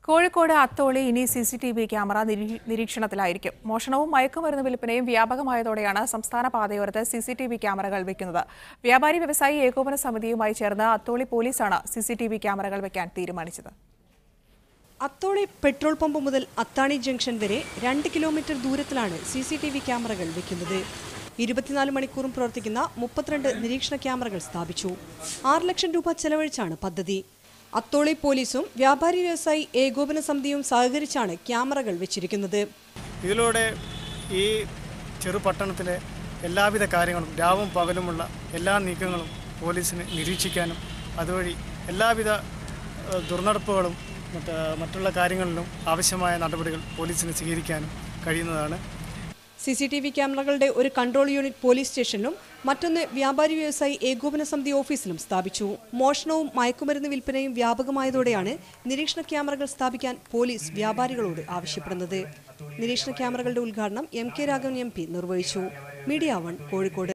കോഴിക്കോട് അത്തോളി ഇനി CCTV camera നിരീക്ഷണത്തിലായിരിക്കും. മോഷണവും മയക്കുമരുന്ന് വിൽപ്പനയും വ്യാപകമായതോടെയാണ് സംസ്ഥാന പാതയോരത്ത് സിസിടിവി ക്യാമറകൾ വെക്കുന്നത്. വ്യാപാരി വ്യവസായി ഏകോപന സമിതിയുമായി ചേർന്ന് അത്തോളി പോലീസാണ് സിസിടിവി ക്യാമറകൾ വെക്കാൻ തീരുമാനിച്ചത്. അത്തോളി പെട്രോൾ പമ്പ് മുതൽ അത്താണി ജംഗ്ഷൻ വരെ 2 കിലോമീറ്റർ ദൂരത്തിലാണ് സിസിടിവി ക്യാമറകൾ വെക്കുന്നത്. 24 മണിക്കൂറും പ്രവർത്തിക്കുന്ന 32 നിരീക്ഷണ ക്യാമറകൾ സ്ഥാപിച്ചു. 6 ലക്ഷം രൂപ ചെലവഴിച്ചാണ് പദ്ധതി. അത്തോളി പോലീസും വ്യാപാരി വ്യവസായി ഏകോപന സമിതിയും സഹകരിച്ചാണ് ക്യാമറകൾ വെച്ചിരിക്കുന്നത്. ഇതിലൂടെ ഈ ചെറുപട്ടണത്തിലെ എല്ലാവിധ കാര്യങ്ങളും രാവും പകലുമുള്ള എല്ലാ നീക്കങ്ങളും പോലീസിന് നിരീക്ഷിക്കാനും അതുവഴി എല്ലാവിധ ദുർനടപ്പുകളും മറ്റുള്ള കാര്യങ്ങളിലും ആവശ്യമായ നടപടികൾ പോലീസിന് സ്വീകരിക്കാനും കഴിയുന്നതാണ്. സിസിടിവി ക്യാമറകളുടെ ഒരു കൺട്രോൾ യൂണിറ്റ് പോലീസ് സ്റ്റേഷനിലും മറ്റൊന്ന് വ്യാപാരി വ്യവസായി ഏകോപന സമിതി ഓഫീസിലും സ്ഥാപിച്ചു. മോഷണവും മയക്കുമരുന്ന് വിൽപ്പനയും വ്യാപകമായതോടെയാണ് നിരീക്ഷണ ക്യാമറകൾ സ്ഥാപിക്കാൻ പോലീസ് വ്യാപാരികളോട് ആവശ്യപ്പെടുന്നത്. നിരീക്ഷണ ക്യാമറകളുടെ ഉദ്ഘാടനം MK രാഘവൻ MP നിർവഹിച്ചു. മീഡിയ 1 കോഴിക്കോട്.